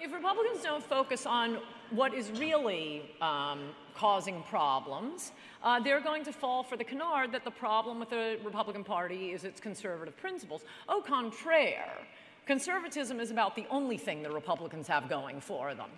if Republicans don't focus on what is really causing problems, they're going to fall for the canard that the problem with the Republican Party is its conservative principles. Au contraire, conservatism is about the only thing the Republicans have going for them.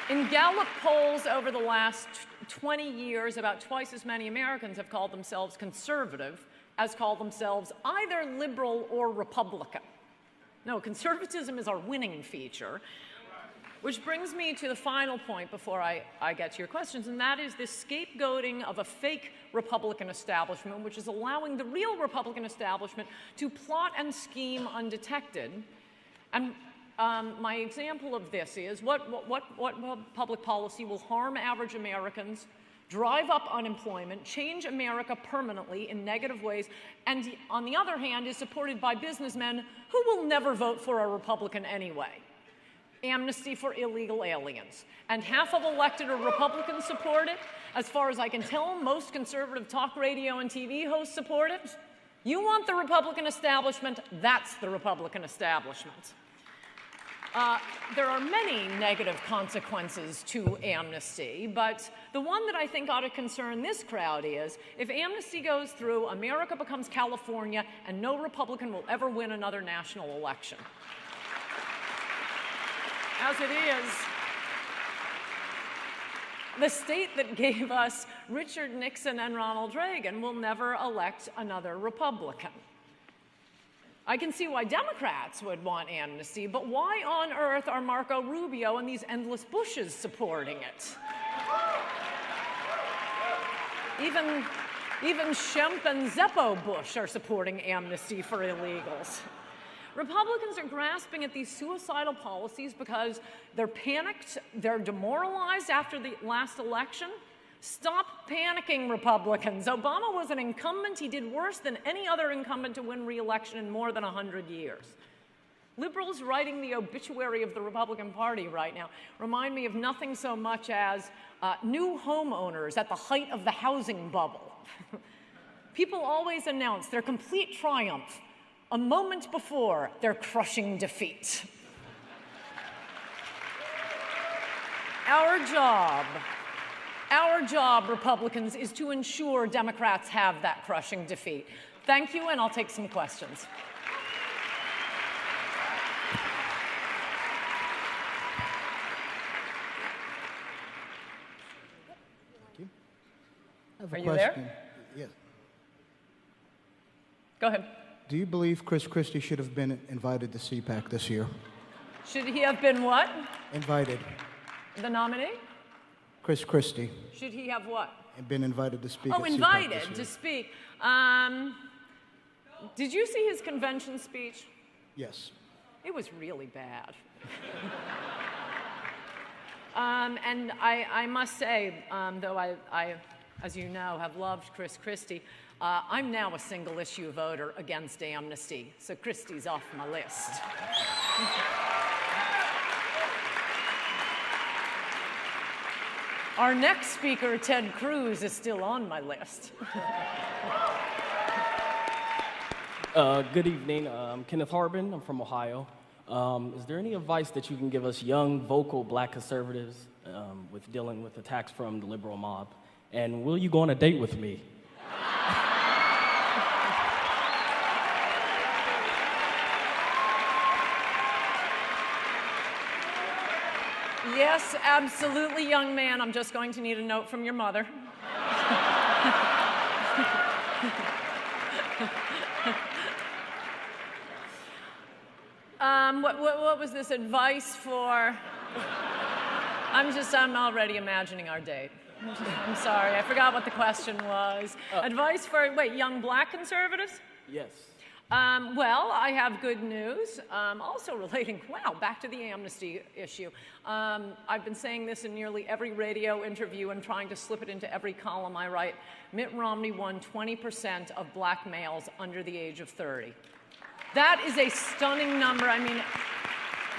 In Gallup polls over the last 20 years, about twice as many Americans have called themselves conservative as called themselves either liberal or Republican. No, conservatism is our winning feature, which brings me to the final point before I get to your questions, and that is this scapegoating of a fake Republican establishment, which is allowing the real Republican establishment to plot and scheme undetected. And my example of this is what public policy will harm average Americans, drive up unemployment, change America permanently in negative ways, and on the other hand is supported by businessmen who will never vote for a Republican anyway. Amnesty for illegal aliens. And half of elected or Republicans support it. As far as I can tell, most conservative talk radio and TV hosts support it. You want the Republican establishment, that's the Republican establishment. There are many negative consequences to amnesty, but the one that I think ought to concern this crowd is if amnesty goes through, America becomes California, and no Republican will ever win another national election. As it is, the state that gave us Richard Nixon and Ronald Reagan will never elect another Republican. I can see why Democrats would want amnesty, but why on earth are Marco Rubio and these endless Bushes supporting it? Even Schempp and Zeppo Bush are supporting amnesty for illegals. Republicans are grasping at these suicidal policies because they're panicked, they're demoralized after the last election. Stop panicking, Republicans. Obama was an incumbent. He did worse than any other incumbent to win re-election in more than 100 years. Liberals writing the obituary of the Republican Party right now remind me of nothing so much as new homeowners at the height of the housing bubble. People always announce their complete triumph a moment before their crushing defeat. Our job, Republicans, is to ensure Democrats have that crushing defeat. Thank you, and I'll take some questions. Thank you. I have a Are you question. there? Yes. Go ahead. Do you believe Chris Christie should have been invited to CPAC this year? Should he have been what? Invited. The nominee? Chris Christie. Should he have what? Been invited to speak Oh, at CPAC invited this to year. speak. Did you see his convention speech? Yes. It was really bad. And I must say, though I, as you know, have loved Chris Christie, I'm now a single-issue voter against amnesty, so Christie's off my list. Our next speaker, Ted Cruz, is still on my list. Good evening. I'm Kenneth Harbin. I'm from Ohio. Is there any advice that you can give us young, vocal black conservatives with dealing with attacks from the liberal mob? And will you go on a date with me? Yes, absolutely, young man. I'm just going to need a note from your mother. What was this advice for? I'm already imagining our date. I'm sorry, I forgot what the question was. Advice for, wait, young black conservatives? Yes. Well, I have good news. Also relating, wow, back to the amnesty issue. I've been saying this in nearly every radio interview and trying to slip it into every column I write. Mitt Romney won 20% of black males under the age of 30. That is a stunning number. I mean,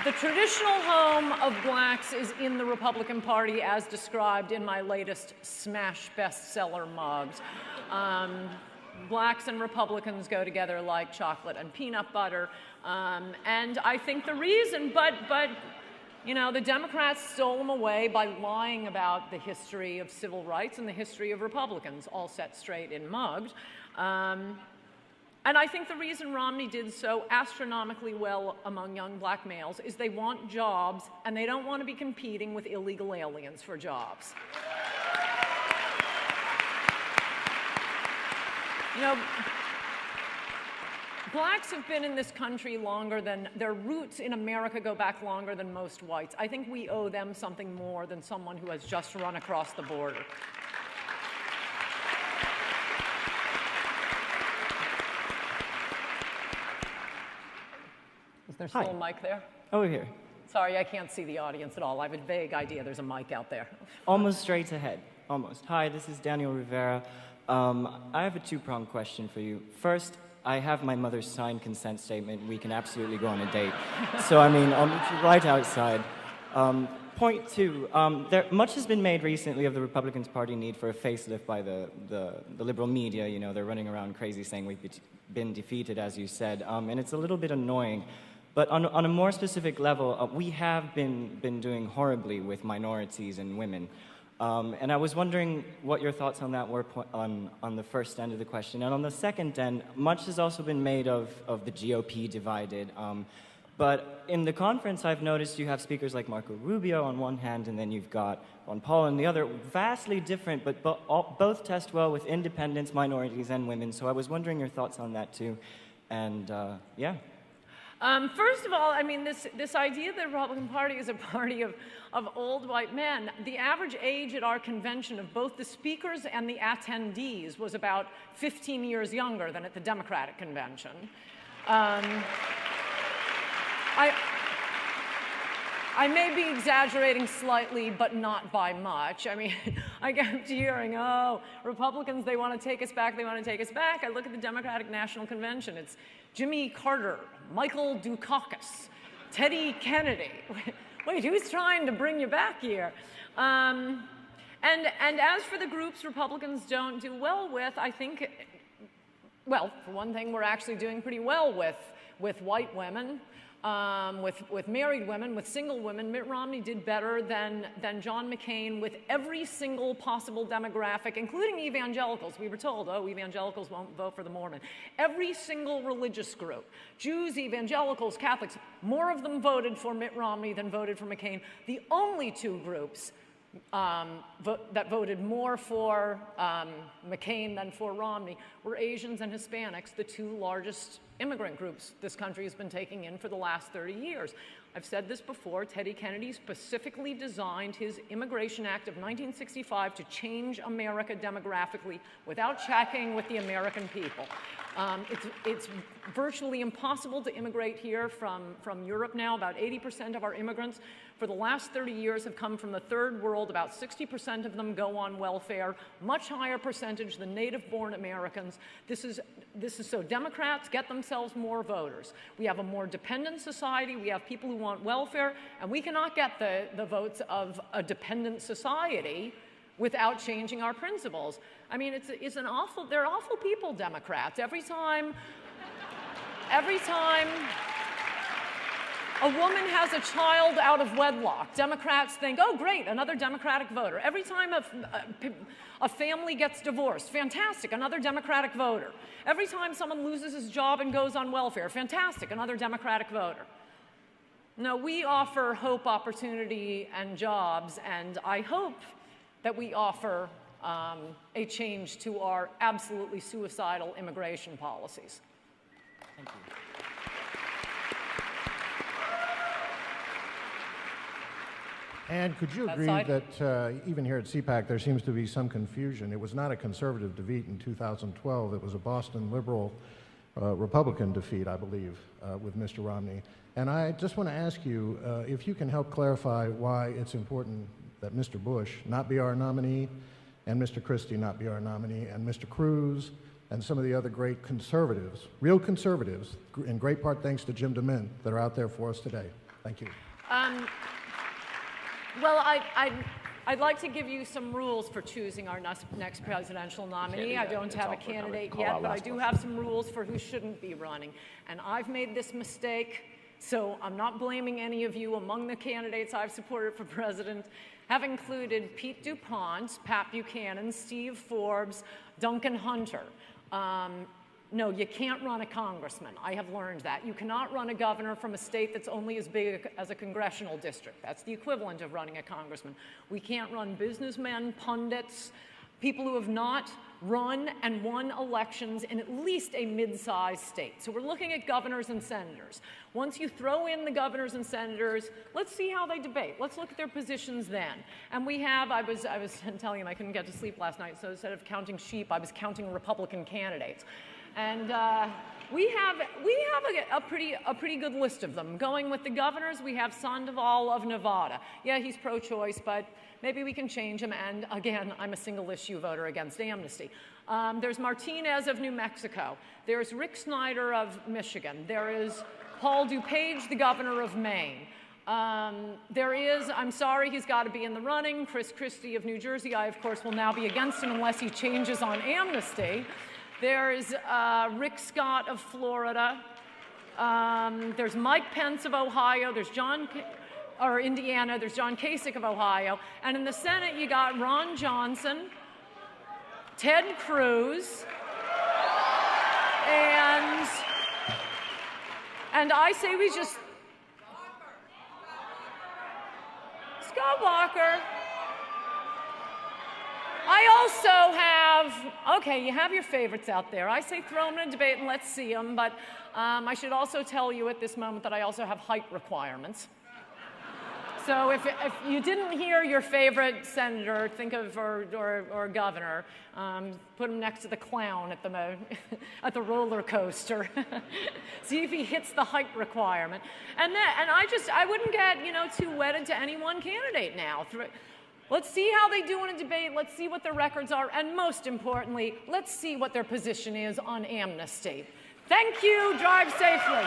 the traditional home of blacks is in the Republican Party as described in my latest smash bestseller mugs. blacks and Republicans go together like chocolate and peanut butter. And I think the reason, but you know, the Democrats stole them away by lying about the history of civil rights and the history of Republicans, all set straight in mugged. And I think the reason Romney did so astronomically well among young black males is they want jobs and they don't want to be competing with illegal aliens for jobs. You know, blacks have been in this country longer than, their roots in America go back longer than most whites. I think we owe them something more than someone who has just run across the border. Is there still a mic there? Over here. Sorry, I can't see the audience at all. I have a vague idea there's a mic out there. Almost straight ahead. Almost. Hi, this is Daniel Rivera. I have a two-pronged question for you. First, I have my mother's signed consent statement. We can absolutely go on a date. So, I mean, I'll meet you right outside. Point two, much has been made recently of the Republican Party need for a facelift by the liberal media. You know, they're running around crazy saying we've been defeated, as you said. And it's a little bit annoying. But on a more specific level, we have been doing horribly with minorities and women. And I was wondering what your thoughts on that were on the first end of the question. And on the second end, much has also been made of the GOP divided. But in the conference, I've noticed you have speakers like Marco Rubio on one hand, and then you've got Ron Paul on the other. Vastly different, but both test well with independents, minorities, and women. So I was wondering your thoughts on that, too. And, yeah. First of all, I mean, this idea that the Republican Party is a party of old white men, the average age at our convention of both the speakers and the attendees was about 15 years younger than at the Democratic convention. I may be exaggerating slightly, but not by much. I mean, I kept hearing, oh, Republicans, they want to take us back, they want to take us back. I look at the Democratic National Convention. It's Jimmy Carter, Michael Dukakis, Teddy Kennedy. Wait, who's trying to bring you back here? And as for the groups Republicans don't do well with, I think, well, for one thing, we're actually doing pretty well with white women. With married women, with single women. Mitt Romney did better than John McCain with every single possible demographic, including evangelicals. We were told, oh, evangelicals won't vote for the Mormon. Every single religious group, Jews, evangelicals, Catholics, more of them voted for Mitt Romney than voted for McCain. The only two groups that voted more for McCain than for Romney were Asians and Hispanics, the two largest immigrant groups this country has been taking in for the last 30 years. I've said this before, Teddy Kennedy specifically designed his Immigration Act of 1965 to change America demographically without checking with the American people. It's virtually impossible to immigrate here from Europe now. About 80% of our immigrants for the last 30 years have come from the third world. About 60% of them go on welfare, much higher percentage than native-born Americans. This is so Democrats get themselves more voters. We have a more dependent society. We have people who want welfare, and we cannot get the votes of a dependent society without changing our principles. I mean, they're awful people, Democrats. Every time a woman has a child out of wedlock, Democrats think, oh, great, another Democratic voter. Every time a family gets divorced, fantastic, another Democratic voter. Every time someone loses his job and goes on welfare, fantastic, another Democratic voter. No, we offer hope, opportunity, and jobs, and I hope that we offer a change to our absolutely suicidal immigration policies. Thank you. And could you agree that even here at CPAC there seems to be some confusion? It was not a conservative defeat in 2012. It was a Boston liberal Republican defeat, I believe, with Mr. Romney. And I just want to ask you if you can help clarify why it's important that Mr. Bush not be our nominee, and Mr. Christie not be our nominee, and Mr. Cruz and some of the other great conservatives, real conservatives, in great part thanks to Jim DeMint, that are out there for us today. Thank you. Well, I'd like to give you some rules for choosing our next presidential nominee. I don't have a candidate yet, but I do have some rules for who shouldn't be running. And I've made this mistake, so I'm not blaming any of you. Among the candidates I've supported for president have included Pete DuPont, Pat Buchanan, Steve Forbes, Duncan Hunter. No, you can't run a congressman. I have learned that. You cannot run a governor from a state that's only as big as a congressional district. That's the equivalent of running a congressman. We can't run businessmen, pundits, people who have not run and won elections in at least a mid-sized state. So we're looking at governors and senators. Once you throw in the governors and senators, let's see how they debate. Let's look at their positions then. And we have, I was telling him I couldn't get to sleep last night, so instead of counting sheep, I was counting Republican candidates. And we have a pretty good list of them. Going with the governors, we have Sandoval of Nevada. Yeah, he's pro-choice, but maybe we can change him. And again, I'm a single-issue voter against amnesty. There's Martinez of New Mexico. There's Rick Snyder of Michigan. There is Paul DuPage, the governor of Maine. There is, I'm sorry, he's got to be in the running, Chris Christie of New Jersey. I, of course, will now be against him unless he changes on amnesty. There's Rick Scott of Florida. There's Mike Pence of Ohio. There's Indiana. There's John Kasich of Ohio. And in the Senate, you got Ron Johnson, Ted Cruz, and I say we just... Scott Walker. I also have, okay, you have your favorites out there. I say throw them in a debate and let's see them, but I should also tell you at this moment that I also have height requirements. So if you didn't hear your favorite senator, think of, or governor, put him next to the clown at the roller coaster. See if he hits the height requirement. And I wouldn't get, too wedded to any one candidate now. Let's see how they do in a debate. Let's see what their records are. And most importantly, let's see what their position is on amnesty. Thank you. Drive safely.